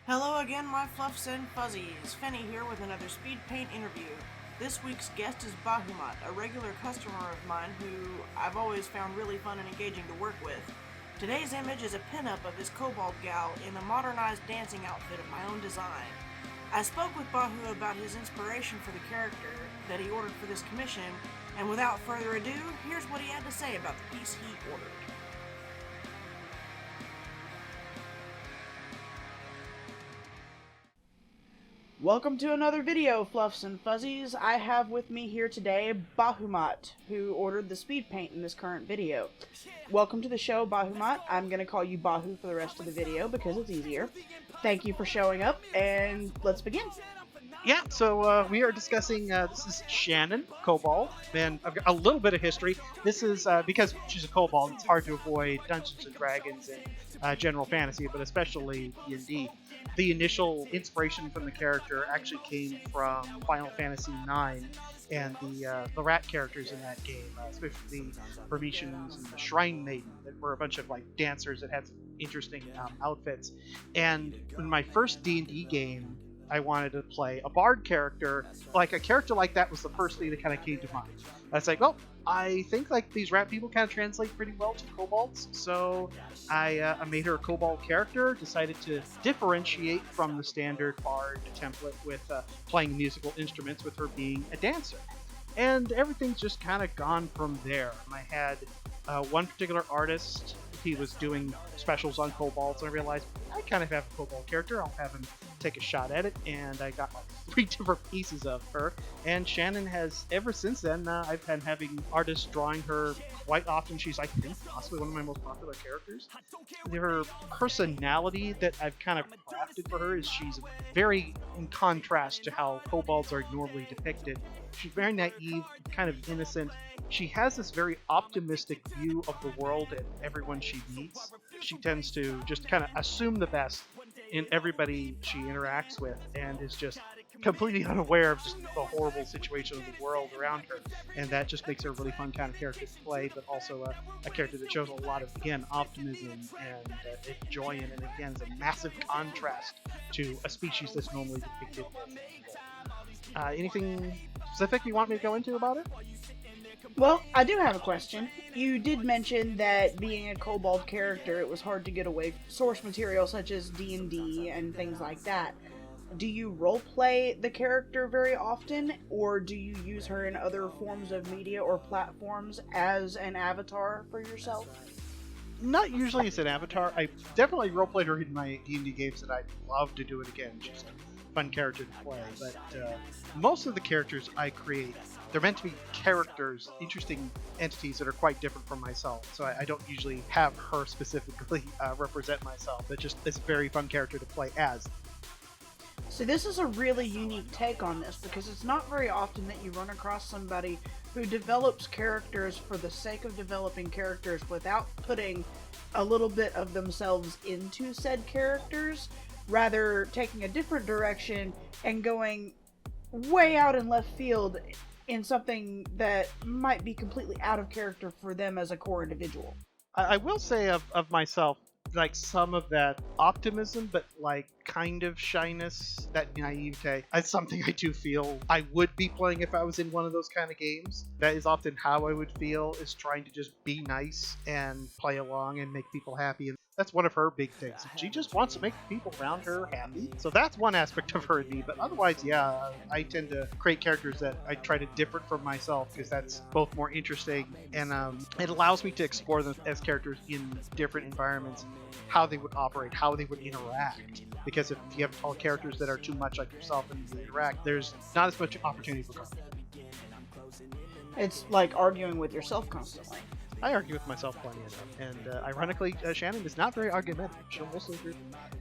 Hello again, my fluffs and fuzzies. Fenni here with another speed paint interview. This week's guest is Bahumat, a regular customer of mine who I've always found really fun and engaging to work with. Today's image is a pinup of his kobold gal in a modernized dancing outfit of my own design. I spoke with Bahu about his inspiration for the character that he ordered for this commission, and without further ado, here's what he had to say about the piece he ordered. Welcome to another video, Fluffs and Fuzzies. I have with me here today Bahumat, who ordered the speed paint in this current video. Welcome to the show, Bahumat. I'm going to call you Bahu for the rest of the video because it's easier. Thank you for showing up, and let's begin. Yeah, so we are discussing, this is Shannon, Kobold, and I've got a little bit of history. This is, because she's a Kobold, it's hard to avoid Dungeons & Dragons and general fantasy, but especially D&D. The initial inspiration from the character actually came from Final Fantasy IX and the rat characters in that game, especially the Burmesians and the Shrine Maiden, that were a bunch of like dancers that had some interesting outfits. And in my first D&D game, I wanted to play a bard character. Like, a character like that was the first thing that kind of came to mind. I was like, well, I think like these rat people kind of translate pretty well to kobolds, so I made her a kobold character, decided to differentiate from the standard bard template with playing musical instruments, with her being a dancer. And everything's just kind of gone from there. I had one particular artist. He was doing specials on kobolds, and I realized I kind of have a kobold character. I'll have him take a shot at it, and I got like 3 different pieces of her. And Shannon has, ever since then, I've been having artists drawing her quite often. She's, I think, possibly one of my most popular characters. Her personality that I've kind of crafted for her is she's very in contrast to how kobolds are normally depicted. She's very naive, kind of innocent. She has this very optimistic view of the world and everyone she meets. She tends to just kind of assume the best in everybody she interacts with, and is just completely unaware of just the horrible situation of the world around her. And that just makes her a really fun kind of character to play, but also a character that shows a lot of, again, optimism and joy in it. And again, is a massive contrast to a species that's normally depicted as evil. Anything specific you want me to go into about it? Well, I do have a question. You did mention that being a kobold character, it was hard to get away from source material such as D&D and things like that. Do you roleplay the character very often, or do you use her in other forms of media or platforms as an avatar for yourself? Not usually as an avatar. I definitely roleplayed her in my D&D games, and I'd love to do it again. She's a fun character to play. But most of the characters I create, they're meant to be characters, interesting entities that are quite different from myself. So I don't usually have her specifically represent myself. But just it's a very fun character to play as. So this is a really unique take on this, because it's not very often that you run across somebody who develops characters for the sake of developing characters without putting a little bit of themselves into said characters, rather taking a different direction and going way out in left field in something that might be completely out of character for them as a core individual. I will say of myself, like some of that optimism, but like kind of shyness, that naivete, is something I do feel I would be playing if I was in one of those kind of games. That is often how I would feel, is trying to just be nice and play along and make people happy. And that's one of her big things. She just wants to make people around her happy. So that's one aspect of her and me. But otherwise, yeah, I tend to create characters that I try to differ from myself, because that's both more interesting, and it allows me to explore them as characters in different environments, how they would operate, how they would interact. Because if you have all characters that are too much like yourself and you interact, there's not as much opportunity for conflict. It's like arguing with yourself constantly. I argue with myself plenty enough, and ironically, Shannon is not very argumentative. She'll mostly agree.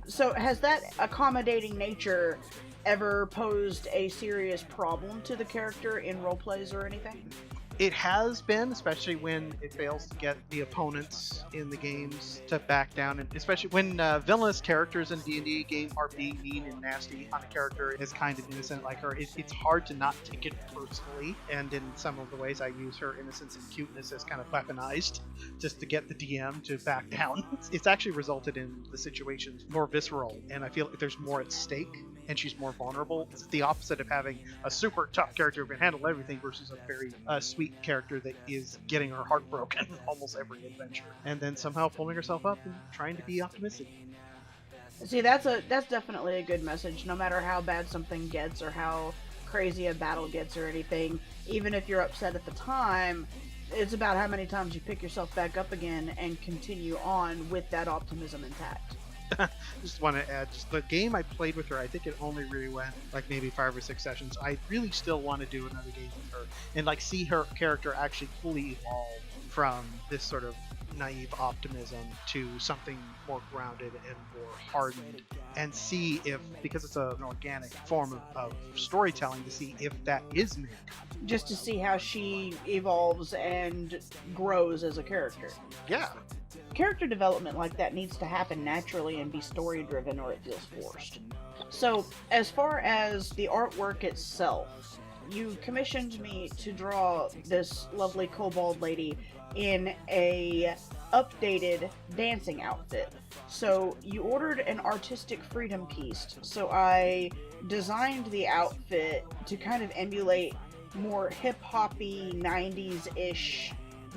So has that accommodating nature ever posed a serious problem to the character in roleplays or anything? It has been, especially when it fails to get the opponents in the games to back down, and especially when villainous characters in D&D game are being mean and nasty on a character is kind of innocent like her. It's hard to not take it personally, and in some of the ways I use her innocence and cuteness as kind of weaponized just to get the DM to back down. It's actually resulted in the situations more visceral, and I feel like there's more at stake, and she's more vulnerable. It's the opposite of having a super tough character who can handle everything versus a very sweet character that is getting her heart broken almost every adventure, and then somehow pulling herself up and trying to be optimistic. See, that's definitely a good message. No matter how bad something gets or how crazy a battle gets or anything, even if you're upset at the time, it's about how many times you pick yourself back up again and continue on with that optimism intact. Just want to add, just the game I played with her, I think it only really went like maybe 5 or 6 sessions. I really still want to do another game with her and like see her character actually fully evolve from this sort of naive optimism to something more grounded and more hardened, and see if, because it's an organic form of storytelling, to see if that is me. Just to see how she evolves and grows as a character. Yeah. Character development like that needs to happen naturally and be story driven, or it feels forced. So, as far as the artwork itself, you commissioned me to draw this lovely kobold lady in a updated dancing outfit. So you ordered an artistic freedom piece, so I designed the outfit to kind of emulate more hip-hoppy 90s-ish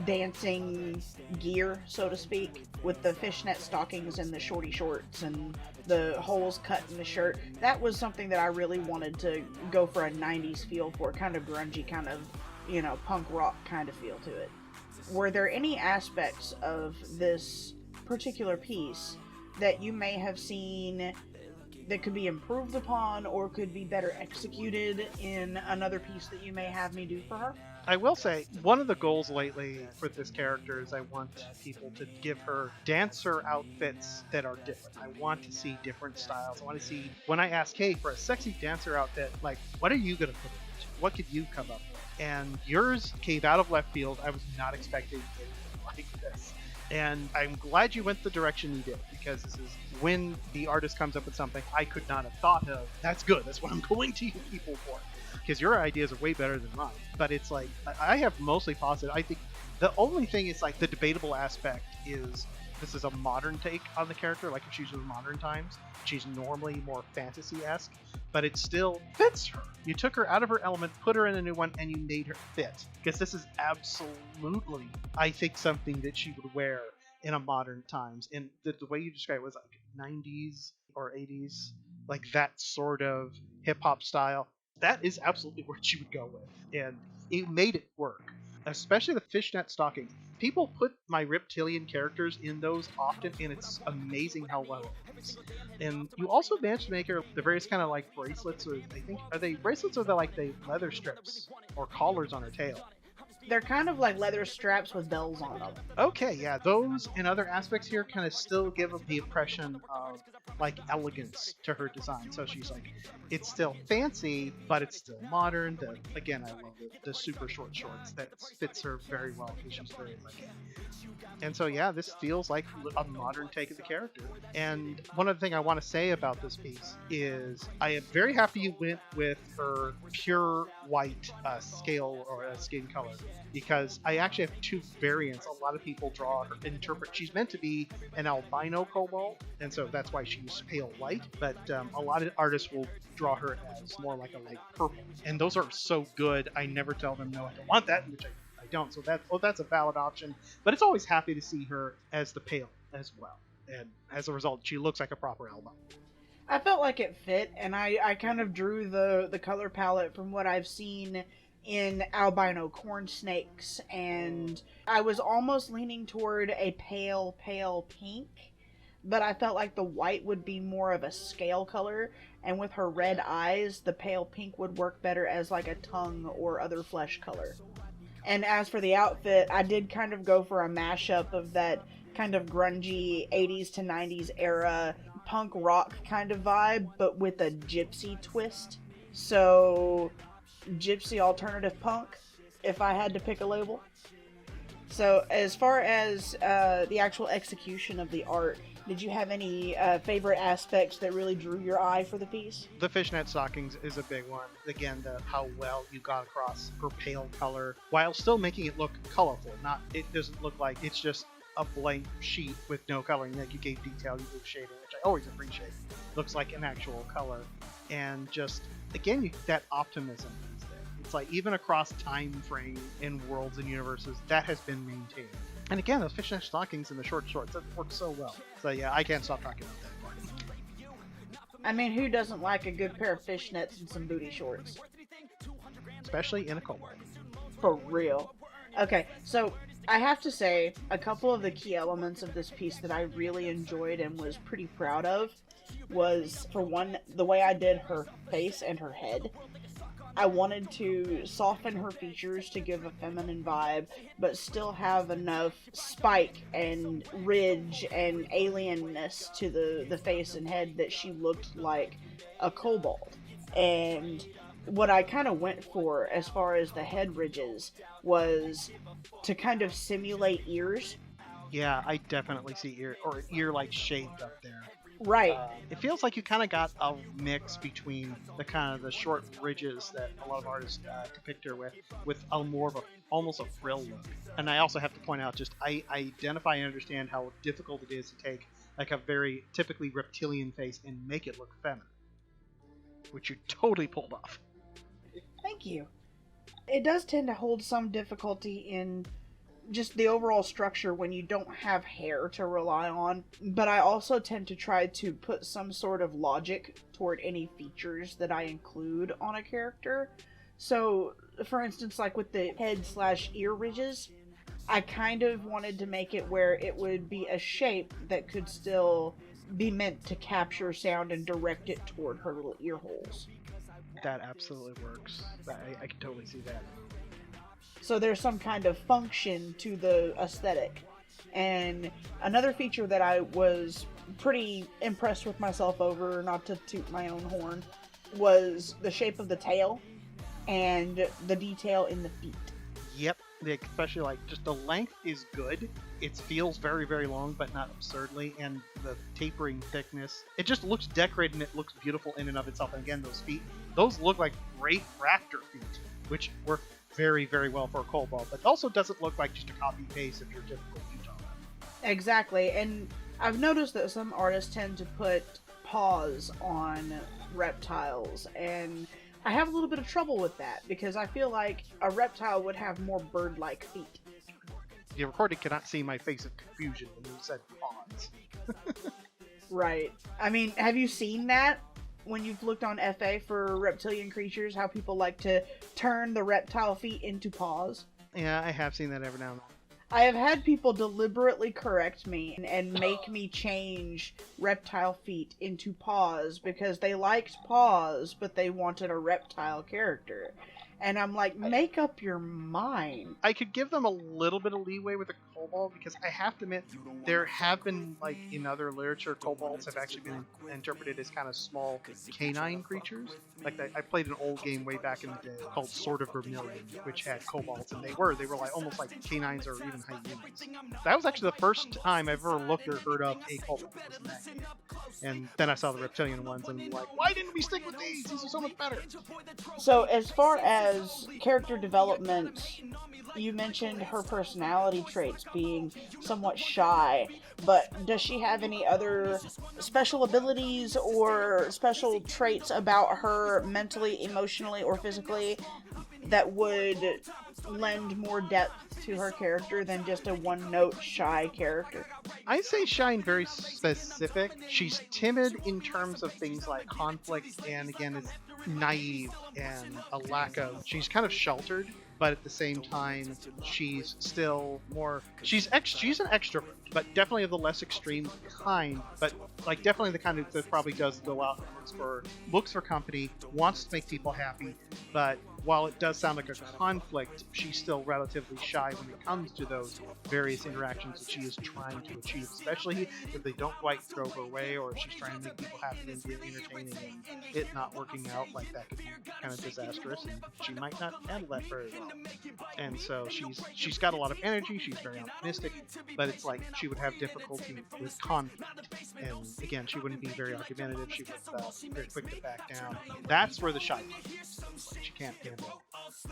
dancing gear, so to speak, with the fishnet stockings and the shorty shorts and the holes cut in the shirt. That was something that I really wanted to go for a 90s feel for, kind of grungy, kind of, punk rock kind of feel to it. Were there any aspects of this particular piece that you may have seen that could be improved upon or could be better executed in another piece that you may have me do for her? I will say, one of the goals lately for this character is I want people to give her dancer outfits that are different. I want to see different styles. I want to see, when I ask, hey, for a sexy dancer outfit, like, what are you going to put in it? What could you come up with? And yours came out of left field. I was not expecting anything like this. And I'm glad you went the direction you did, because this is when the artist comes up with something I could not have thought of. That's good. That's what I'm going to you people for. Because your ideas are way better than mine. But it's like, I have mostly positive. I think the only thing is like the debatable aspect is this is a modern take on the character. Like if she's in modern times, she's normally more fantasy-esque, but it still fits her. You took her out of her element, put her in a new one, and you made her fit. Because this is absolutely, I think, something that she would wear in a modern times. And the way you described it was like 90s or 80s, like that sort of hip-hop style. That is absolutely where she would go with. And it made it work. Especially the fishnet stockings. People put my reptilian characters in those often, and it's amazing how well it works. And you also managed to make her the various kind of like bracelets, or I think, are they bracelets or like the leather strips or collars on her tail? They're kind of like leather straps with bells on them. Okay, yeah, those and other aspects here kind of still give the impression of like elegance to her design. So she's like, it's still fancy, but it's still modern. Again, I love the super short shorts. That fits her very well because she's very elegant. And so yeah, this feels like a modern take of the character. And one other thing I want to say about this piece is I am very happy you went with her pure white scale or skin color, because I actually have two variants. A lot of people interpret she's meant to be an albino kobold, and so that's why she's pale white, but a lot of artists will draw her as more like a light purple, and those are so good. I never tell them no, I don't want that, which I don't, so that's a valid option. But it's always happy to see her as the pale as well, and as a result she looks like a proper albino. I felt like it fit, and I kind of drew the color palette from what I've seen in albino corn snakes, and I was almost leaning toward a pale pink, but I felt like the white would be more of a scale color, and with her red eyes, the pale pink would work better as like a tongue or other flesh color. And as for the outfit, I did kind of go for a mashup of that kind of grungy 80s to 90s era punk rock kind of vibe, but with a gypsy twist. So gypsy alternative punk, if I had to pick a label. So, as far as the actual execution of the art, did you have any favorite aspects that really drew your eye for the piece? The fishnet stockings is a big one. Again, how well you got across her pale color while still making it look colorful. It doesn't look like it's just a blank sheet with no coloring. Like, you gave detail, you gave shading, which I always appreciate. Looks like an actual color. And just, again, that optimism is there. It's like, even across time frame in worlds and universes, that has been maintained. And again, those fishnet stockings and the short shorts, that work so well. So yeah, I can't stop talking about that part. I mean, who doesn't like a good pair of fishnets and some booty shorts? Especially in a kobold. For real. Okay, so I have to say, a couple of the key elements of this piece that I really enjoyed and was pretty proud of was, for one, the way I did her face and her head. I wanted to soften her features to give a feminine vibe, but still have enough spike and ridge and alienness to the face and head that she looked like a kobold. And what I kind of went for as far as the head ridges was to kind of simulate ears. Yeah, I definitely see ear like shaped up there. Right. It feels like you kind of got a mix between the kind of the short ridges that a lot of artists depict her with a more of almost a frill look. And I also have to point out, just I identify and understand how difficult it is to take like a very typically reptilian face and make it look feminine, which you totally pulled off. Thank you. It does tend to hold some difficulty in just the overall structure when you don't have hair to rely on, but I also tend to try to put some sort of logic toward any features that I include on a character. So, for instance, like with the head/ear ridges, I kind of wanted to make it where it would be a shape that could still be meant to capture sound and direct it toward her little ear holes. That absolutely works. I can totally see that. So there's some kind of function to the aesthetic. And another feature that I was pretty impressed with myself over, not to toot my own horn, was the shape of the tail and the detail in the feet. Yep, especially like just the length is good. It feels very, very long, but not absurdly, and the tapering thickness. It just looks decorated and it looks beautiful in and of itself. And again, those feet, those look like great raptor feet, which work very, very well for a kobold, but also doesn't look like just a copy paste of your typical Utah. Exactly, and I've noticed that some artists tend to put paws on reptiles, and I have a little bit of trouble with that because I feel like a reptile would have more bird-like feet. The recording cannot see my face of confusion when you said paws. Right. I mean, have you seen that? When you've looked on FA for reptilian creatures, how people like to turn the reptile feet into paws? Yeah, I have seen that every now and then. I have had people deliberately correct me and make me change reptile feet into paws because they liked paws, but they wanted a reptile character. And I'm like, make up your mind. I could give them a little bit of leeway with a kobold because I have to admit, there have been, like in other literature, kobolds have actually been interpreted as kind of small canine creatures. Like I played an old game way back in the day called Sword of Vermilion, which had kobolds, and they were like almost like canines or even hyenas. That was actually the first time I've ever looked or heard of a kobold was in that game. And then I saw the reptilian ones and I'm like, why didn't we stick with these? These are so much better. So as far as character development, you mentioned her personality traits being somewhat shy, but does she have any other special abilities or special traits about her mentally, emotionally, or physically that would lend more depth to her character than just a one-note shy character? I say shy and very specific. She's timid in terms of things like conflict, and again, is naive and a lack of. She's kind of sheltered, but at the same time, she's still more. She's an extrovert. but definitely of the less extreme kind, but like definitely the kind that probably does go out and looks for company, wants to make people happy, but while it does sound like a conflict, she's still relatively shy when it comes to those various interactions that she is trying to achieve, especially if they don't quite go her way, or if she's trying to make people happy and be entertaining and it not working out, like that could be kind of disastrous, and she might not handle that very well. And so she's got a lot of energy, she's very optimistic, but it's like she would have difficulty with conflict. And again, she wouldn't be very argumentative, she would be very quick to back down. That's where the shy comes in. She can't handle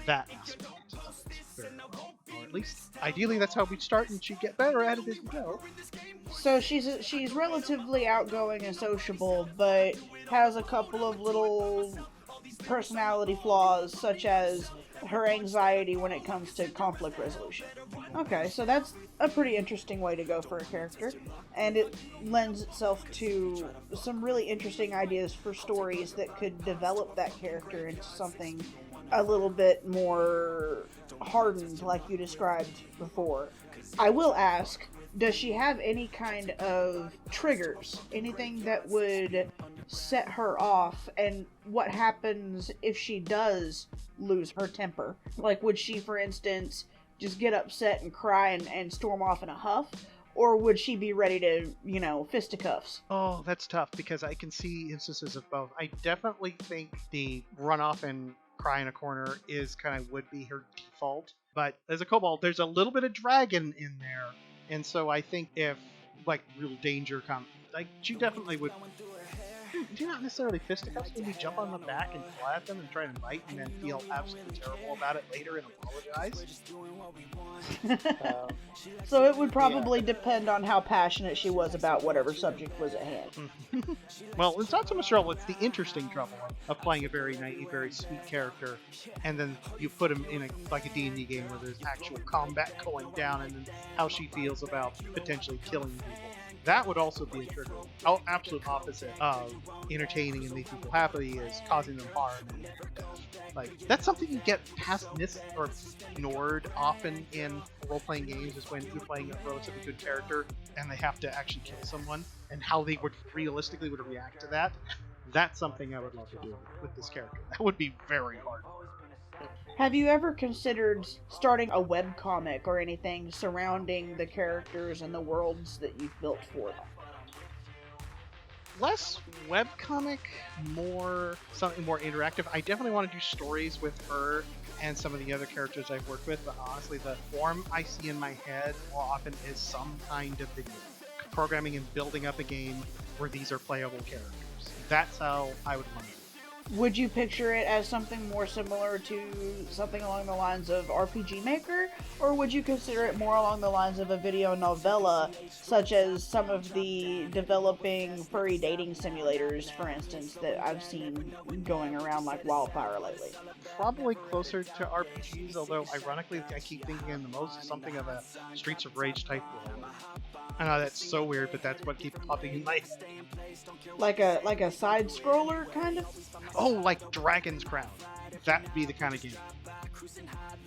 that aspect of it very well. Or at least, ideally, that's how we'd start, and she'd get better at it as we go. So she's relatively outgoing and sociable, but has a couple of little personality flaws, such as her anxiety when it comes to conflict resolution. Okay, so that's a pretty interesting way to go for a character, and it lends itself to some really interesting ideas for stories that could develop that character into something a little bit more hardened, like you described before. I will ask, does she have any kind of triggers? Anything that would set her off? And what happens if she does lose her temper? Like, would she, for instance, just get upset and cry and storm off in a huff? Or would she be ready to, fisticuffs? Oh, that's tough, because I can see instances of both. I definitely think the run off and cry in a corner would be her default. But as a kobold, there's a little bit of dragon in there. And so I think if, like, real danger comes, like, she definitely would. Do not necessarily fisticuffs, maybe jump on the back and fly at them and try and bite, and then feel absolutely terrible about it later and apologize. So it would probably depend on how passionate she was about whatever subject was at hand. Well, it's not so much trouble, it's the interesting trouble of playing a very naive, very sweet character, and then you put him in a D&D game where there's actual combat going down, and then how she feels about potentially killing people. That would also be a trigger. Absolute opposite of entertaining and making people happy is causing them harm and death. Like, that's something you get missed or ignored often in role-playing games, is when you're playing a relatively good character and they have to actually kill someone, and how they would realistically react to that. That's something I would love to do with this character. That would be very hard. Have you ever considered starting a webcomic or anything surrounding the characters and the worlds that you've built for them? Less webcomic, something more interactive. I definitely want to do stories with her and some of the other characters I've worked with, but honestly, the form I see in my head more often is some kind of video. Programming and building up a game where these are playable characters. That's how I would want to do it. Would you picture it as something more similar to something along the lines of RPG Maker? Or would you consider it more along the lines of a video novella, such as some of the developing furry dating simulators, for instance, that I've seen going around like wildfire lately? Probably closer to RPGs, although ironically I keep thinking in the most something of a Streets of Rage type game. I know that's so weird, but that's what keeps popping in my head. Like a side scroller kind of? Oh, like Dragon's Crown. That would be the kind of game.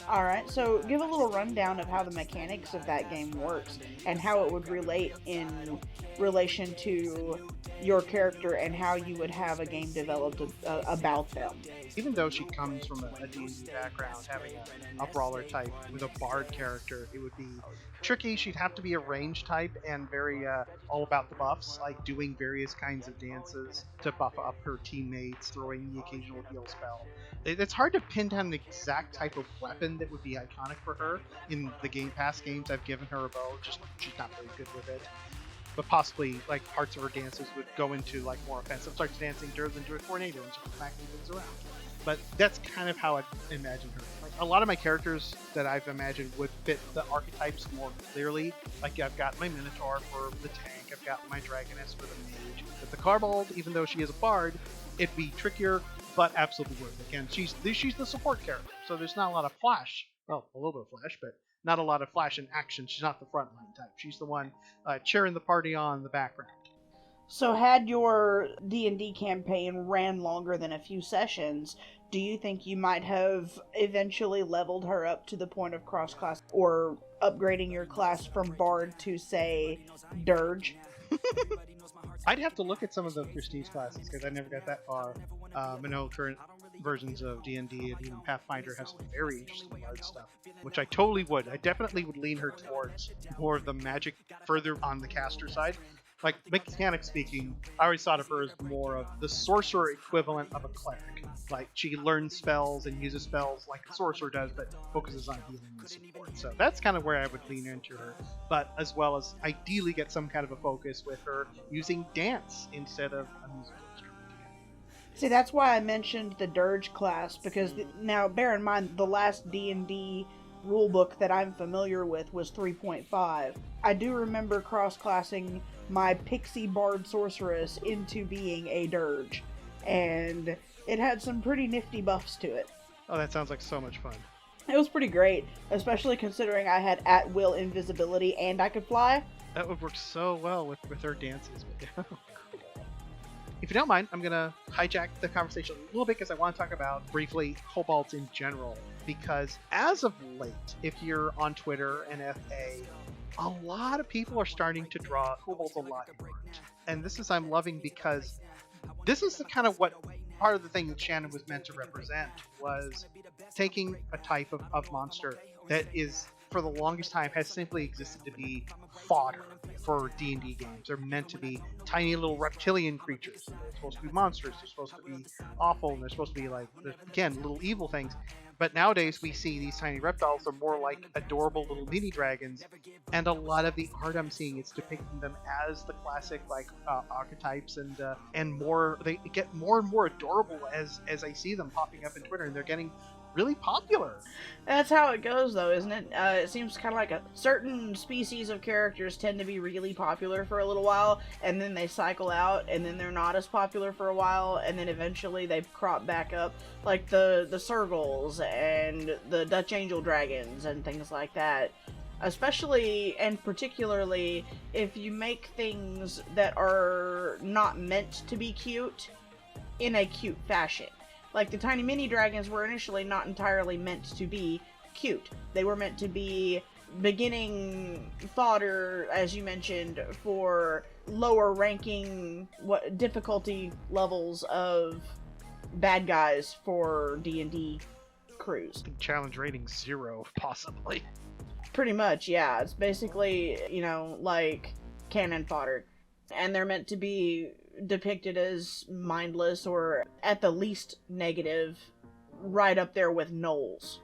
Alright, so give a little rundown of how the mechanics of that game works and how it would relate in relation to your character and how you would have a game developed about them. Even though she comes from a D&D background, having a brawler type with a bard character, it would be tricky. She'd have to be a range type and very all about the buffs, like doing various kinds of dances to buff up her teammates, throwing the occasional heal spell. It's hard to pin down the exact type of weapon that would be iconic for her. In the past games I've given her a bow, just she's not very good with it. But possibly, like, parts of her dances would go into, like, more offensive, starts dancing, turns into a tornado and just smacking things around. But that's kind of how I imagine her. Like, a lot of my characters that I've imagined would fit the archetypes more clearly. Like, I've got my Minotaur for the tank, I've got my Dragoness for the mage. But the Kobold, even though she is a bard, it'd be trickier, but absolutely worth it. Again, she's the support character, so there's not a lot of flash. Well, a little bit of flash, but not a lot of flash in action. She's not the frontline type. She's the one cheering the party on in the background. So had your D&D campaign ran longer than a few sessions, do you think you might have eventually leveled her up to the point of cross-class or upgrading your class from Bard to, say, Dirge? I'd have to look at some of the prestige classes because I never got that far. I know current versions of D&D and even Pathfinder have some very interesting bard stuff, which I totally would. I definitely would lean her towards more of the magic further on the caster side. Like, mechanic speaking, I always thought of her as more of the sorcerer equivalent of a cleric. Like, she learns spells and uses spells like a sorcerer does, but focuses on healing and support. So that's kind of where I would lean into her. But as well as ideally get some kind of a focus with her using dance instead of a musical instrument. See, that's why I mentioned the Dirge class, because now, bear in mind, the last D&D rulebook that I'm familiar with was 3.5. I do remember cross-classing my Pixie Bard Sorceress into being a Dirge, and it had some pretty nifty buffs to it. Oh, that sounds like so much fun. It was pretty great, especially considering I had at-will invisibility and I could fly. That would work so well with her dances. If you don't mind, I'm going to hijack the conversation a little bit because I want to talk about briefly kobolds in general. Because as of late, if you're on Twitter and FA, a lot of people are starting to draw kobolds a lot more. And this is I'm loving because this is the kind of what part of the thing that Shannon was meant to represent was taking a type of monster that is, for the longest time, has simply existed to be fodder for D&D games. They're meant to be tiny little reptilian creatures. They're supposed to be monsters. They're supposed to be awful, and they're supposed to be like, again, little evil things. But nowadays we see these tiny reptiles are more like adorable little mini dragons, and a lot of the art I'm seeing is depicting them as the classic like archetypes, and more they get more and more adorable as I see them popping up in Twitter, and they're getting really popular. That's how it goes, though, isn't it? It seems kind of like a certain species of characters tend to be really popular for a little while, and then they cycle out, and then they're not as popular for a while, and then eventually they crop back up, like the Sergals and the Dutch Angel Dragons and things like that. Especially and particularly if you make things that are not meant to be cute in a cute fashion. Like, the tiny mini dragons were initially not entirely meant to be cute. They were meant to be beginning fodder, as you mentioned, for lower ranking difficulty levels of bad guys for D&D crews. Challenge rating 0, possibly. Pretty much, yeah. It's basically, like cannon fodder. And they're meant to be depicted as mindless or at the least negative, right up there with gnolls.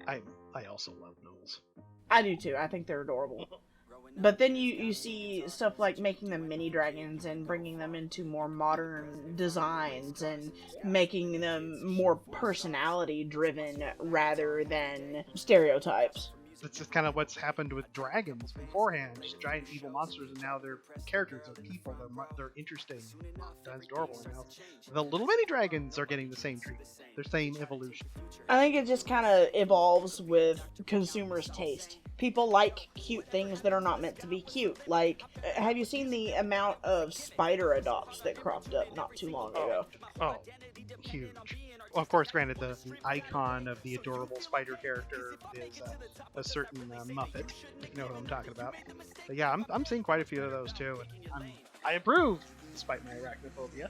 I also love gnolls. I do too. I think they're adorable. But then you see stuff like making them mini dragons and bringing them into more modern designs and making them more personality driven rather than stereotypes. That's just kind of what's happened with dragons beforehand. Just giant evil monsters, and now they're characters, they're people, they're interesting, sometimes adorable. Now the little mini dragons are getting the same treatment, their same evolution. I think it just kind of evolves with consumers' taste. People like cute things that are not meant to be cute. Like, have you seen the amount of spider adopts that cropped up not too long ago? Oh, huge. Well, of course, granted, the icon of the adorable spider character is a certain Muppet, if you know what I'm talking about. But yeah, I'm seeing quite a few of those too, and I approve, despite my arachnophobia.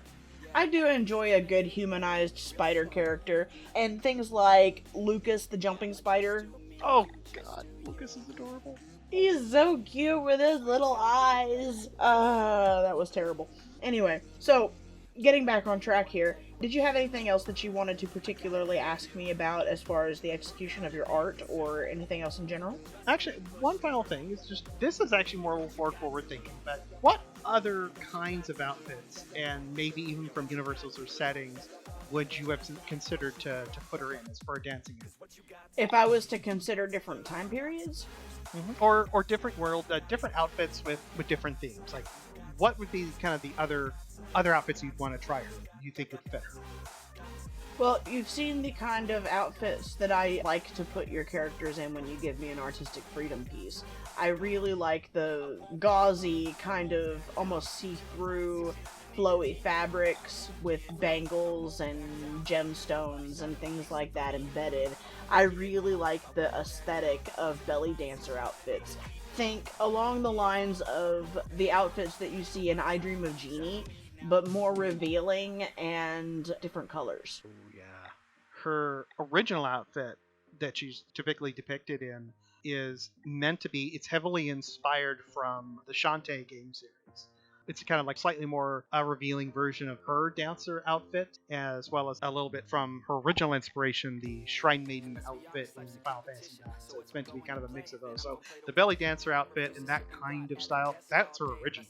I do enjoy a good humanized spider character, and things like Lucas the jumping spider. Oh god, Lucas is adorable. He's so cute with his little eyes. That was terrible. Anyway, so getting back on track here, did you have anything else that you wanted to particularly ask me about as far as the execution of your art or anything else in general? Actually, one final thing is just, this is actually more forward thinking, but what other kinds of outfits, and maybe even from universals or settings, would you have considered to put her in as for dancing in? If I was to consider different time periods? Mm-hmm. Or different world, different outfits with different themes. Like, what would be kind of the other outfits you'd want to try her, you think would fit her? Well, you've seen the kind of outfits that I like to put your characters in when you give me an artistic freedom piece. I really like the gauzy, kind of almost see-through, flowy fabrics with bangles and gemstones and things like that embedded. I really like the aesthetic of belly dancer outfits. Think along the lines of the outfits that you see in I Dream of Jeannie, but more revealing and different colors. Oh, yeah. Her original outfit that she's typically depicted in is meant to be, it's heavily inspired from the Shantae game series. It's kind of like slightly more revealing version of her dancer outfit, as well as a little bit from her original inspiration, the Shrine Maiden outfit in Final Fantasy IX. So it's meant to be kind of a mix of those. So the belly dancer outfit and that kind of style, that's her original.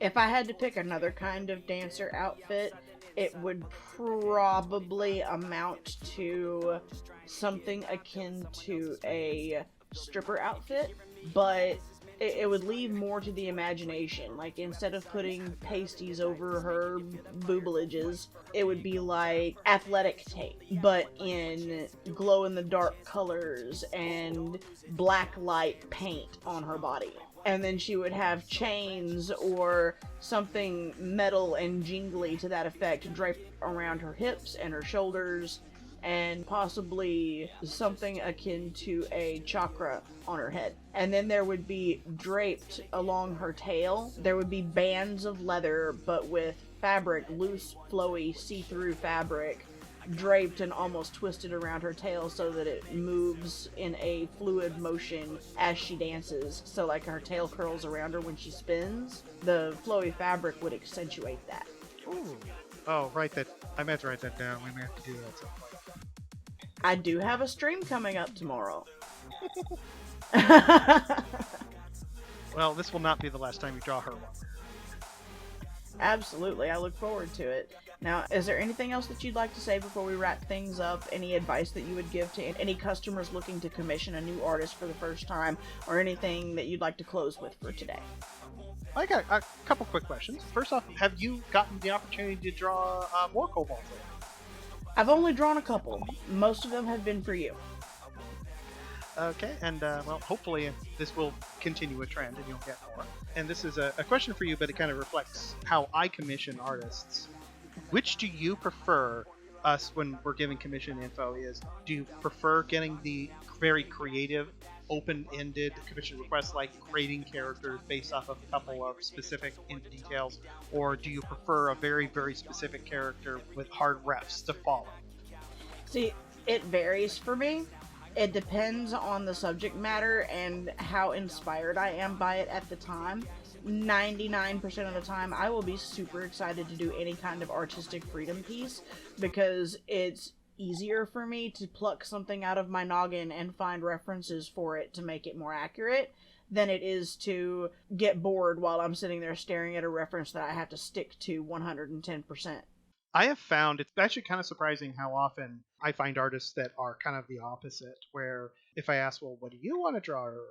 If I had to pick another kind of dancer outfit, it would probably amount to something akin to a stripper outfit, but it would leave more to the imagination. Like, instead of putting pasties over her boobalages, it would be like athletic tape, but in glow-in-the-dark colors and black light paint on her body. And then she would have chains or something metal and jingly to that effect draped around her hips and her shoulders, and possibly something akin to a chakra on her head. And then there would be draped along her tail, there would be bands of leather, but with fabric, loose, flowy, see-through fabric, draped and almost twisted around her tail so that it moves in a fluid motion as she dances. So like her tail curls around her when she spins, the flowy fabric would accentuate that. Ooh. Oh, write that. I meant to write that down. We may have to do that at some point. I do have a stream coming up tomorrow. Well, this will not be the last time you draw her one. Absolutely, I look forward to it. Now, is there anything else that you'd like to say before we wrap things up? Any advice that you would give to any customers looking to commission a new artist for the first time, or anything that you'd like to close with for today? I got a couple quick questions. First off, have you gotten the opportunity to draw more kobolds lately? I've only drawn a couple. Most of them have been for you. Okay, and well, hopefully this will continue a trend and you'll get more. And this is a question for you, but it kind of reflects how I commission artists. Which do you prefer us when we're giving commission info is? Do you prefer getting the very creative, open-ended commission requests like creating characters based off of a couple of specific details? Or do you prefer a very, very specific character with hard refs to follow? See, it varies for me. It depends on the subject matter and how inspired I am by it at the time. 99% of the time, I will be super excited to do any kind of artistic freedom piece because it's easier for me to pluck something out of my noggin and find references for it to make it more accurate than it is to get bored while I'm sitting there staring at a reference that I have to stick to 110%. I have found it's actually kind of surprising how often I find artists that are kind of the opposite, where if I ask, well, what do you want to draw, or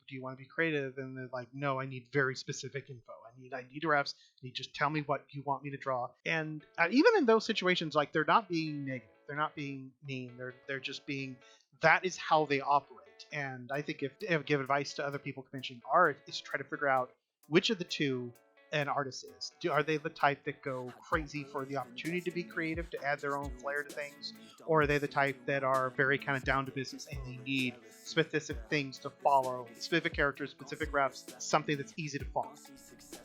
do you want to be creative? And they're like, no, I need very specific info. I need refs. You just tell me what you want me to draw. And even in those situations, like, they're not being negative. They're not being mean. They're just being, that is how they operate. And I think if give advice to other people commissioning art is to try to figure out which of the two an artist is. Are they the type that go crazy for the opportunity to be creative, to add their own flair to things? Or are they the type that are very kind of down to business and they need specific things to follow, specific characters, specific refs, something that's easy to follow?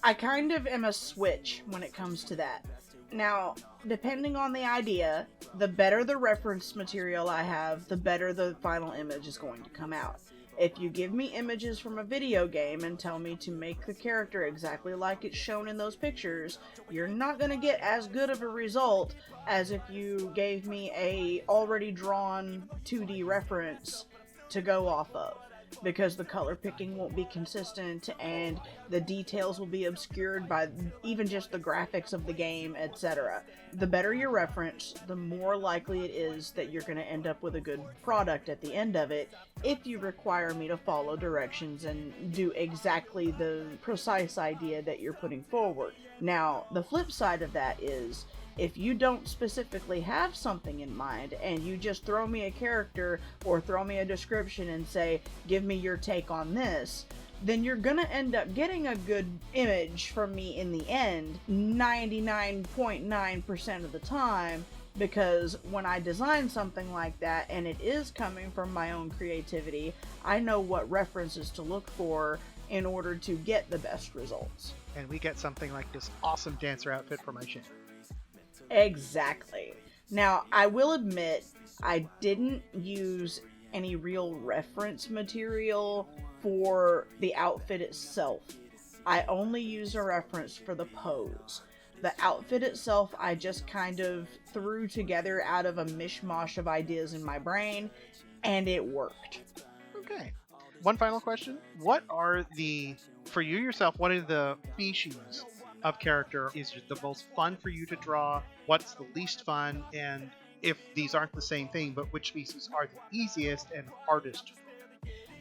I kind of am a switch when it comes to that. Now, depending on the idea, the better the reference material I have, the better the final image is going to come out. If you give me images from a video game and tell me to make the character exactly like it's shown in those pictures, you're not going to get as good of a result as if you gave me a already drawn 2D reference to go off of. Because the color picking won't be consistent and the details will be obscured by even just the graphics of the game, etc. The better your reference, the more likely it is that you're going to end up with a good product at the end of it if you require me to follow directions and do exactly the precise idea that you're putting forward. Now, the flip side of that is If you don't specifically have something in mind and you just throw me a character or throw me a description and say, give me your take on this, then you're gonna end up getting a good image from me in the end 99.9% of the time, because when I design something like that and it is coming from my own creativity, I know what references to look for in order to get the best results. And we get something like this awesome dancer outfit for my Shannon. Exactly. Now, I will admit, I didn't use any real reference material for the outfit itself. I only used a reference for the pose. The outfit itself, I just kind of threw together out of a mishmash of ideas in my brain, and it worked. Okay. One final question. What are for you yourself, what are the species of character is the most fun for you to draw? What's the least fun? And if these aren't the same thing, but which species are the easiest and hardest?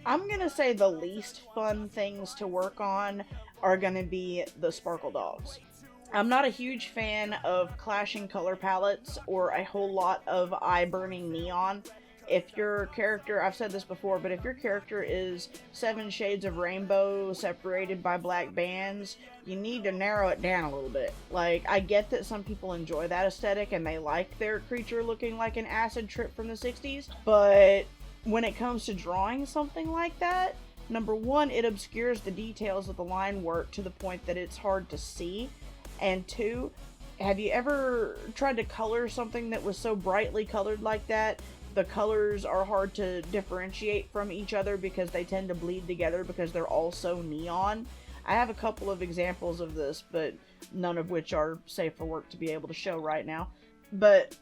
I'm gonna say the least fun things to work on are gonna be the sparkle dogs. I'm not a huge fan of clashing color palettes or a whole lot of eye-burning neon. If your character, I've said this before, but if your character is 7 shades of rainbow separated by black bands, you need to narrow it down a little bit. Like, I get that some people enjoy that aesthetic and they like their creature looking like an acid trip from the 60s, but when it comes to drawing something like that, number one, it obscures the details of the line work to the point that it's hard to see. And two, have you ever tried to color something that was so brightly colored like that? The colors are hard to differentiate from each other because they tend to bleed together because they're all so neon. I have a couple of examples of this, but none of which are safe for work to be able to show right now. But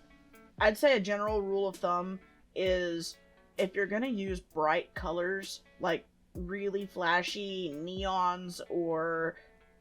I'd say a general rule of thumb is if you're going to use bright colors, like really flashy neons or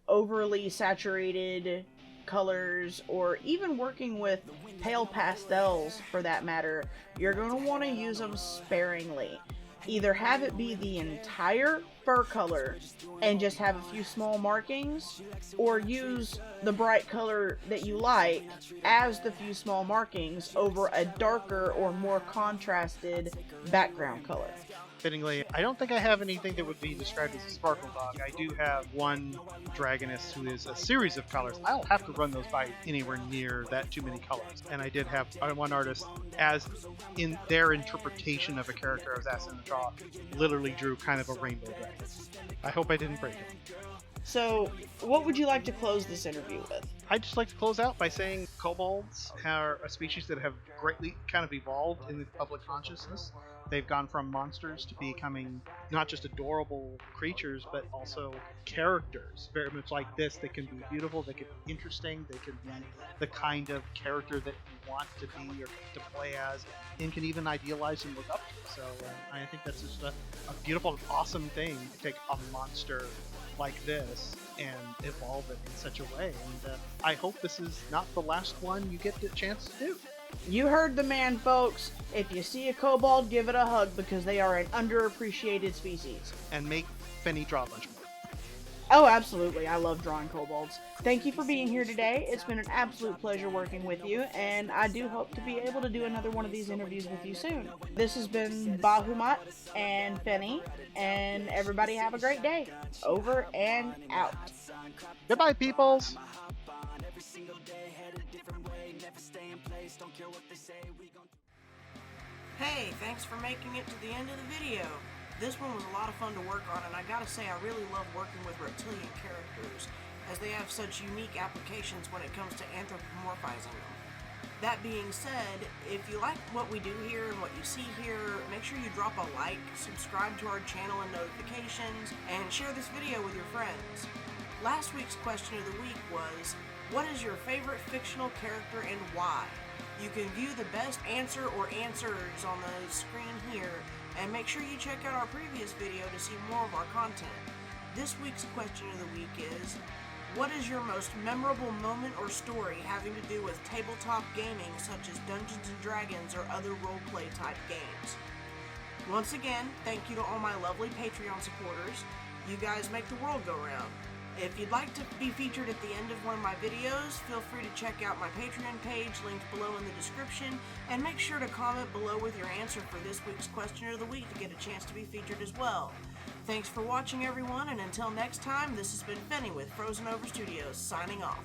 overly saturated colors, or even working with pale pastels for that matter, you're going to want to use them sparingly. Either have it be the entire fur color and just have a few small markings, or use the bright color that you like as the few small markings over a darker or more contrasted background color. Fittingly, I don't think I have anything that would be described as a sparkle dog. I do have one dragoness who is a series of colors. I'll have to run those by anywhere near that too many colors. And I did have one artist, as in their interpretation of a character I was asked to draw, literally drew kind of a rainbow dragon. I hope I didn't break it. So, what would you like to close this interview with? I'd just like to close out by saying kobolds are a species that have greatly kind of evolved in the public consciousness. They've gone from monsters to becoming not just adorable creatures, but also characters. Very much like this, they can be beautiful, they can be interesting, they can be the kind of character that you want to be or to play as, and can even idealize and look up to. So I think that's just a beautiful and awesome thing to take a monster like this and evolve it in such a way. And I hope this is not the last one you get the chance to do. You heard the man, folks. If you see a kobold, give it a hug because they are an underappreciated species. And make Fenni draw a bunch more. Oh, absolutely. I love drawing kobolds. Thank you for being here today. It's been an absolute pleasure working with you, and I do hope to be able to do another one of these interviews with you soon. This has been Bahamut and Fenni, and everybody have a great day. Over and out. Goodbye, peoples! Hey, thanks for making it to the end of the video. This one was a lot of fun to work on, and I gotta say I really love working with reptilian characters, as they have such unique applications when it comes to anthropomorphizing them. That being said, if you like what we do here and what you see here, make sure you drop a like, subscribe to our channel and notifications, and share this video with your friends. Last week's question of the week was, what is your favorite fictional character and why? You can view the best answer or answers on the screen here, and make sure you check out our previous video to see more of our content. This week's question of the week is, what is your most memorable moment or story having to do with tabletop gaming such as Dungeons & Dragons or other roleplay type games? Once again, thank you to all my lovely Patreon supporters. You guys make the world go round. If you'd like to be featured at the end of one of my videos, feel free to check out my Patreon page linked below in the description, and make sure to comment below with your answer for this week's question of the week to get a chance to be featured as well. Thanks for watching, everyone, and until next time, this has been Fenni with FrozenOver Studios, signing off.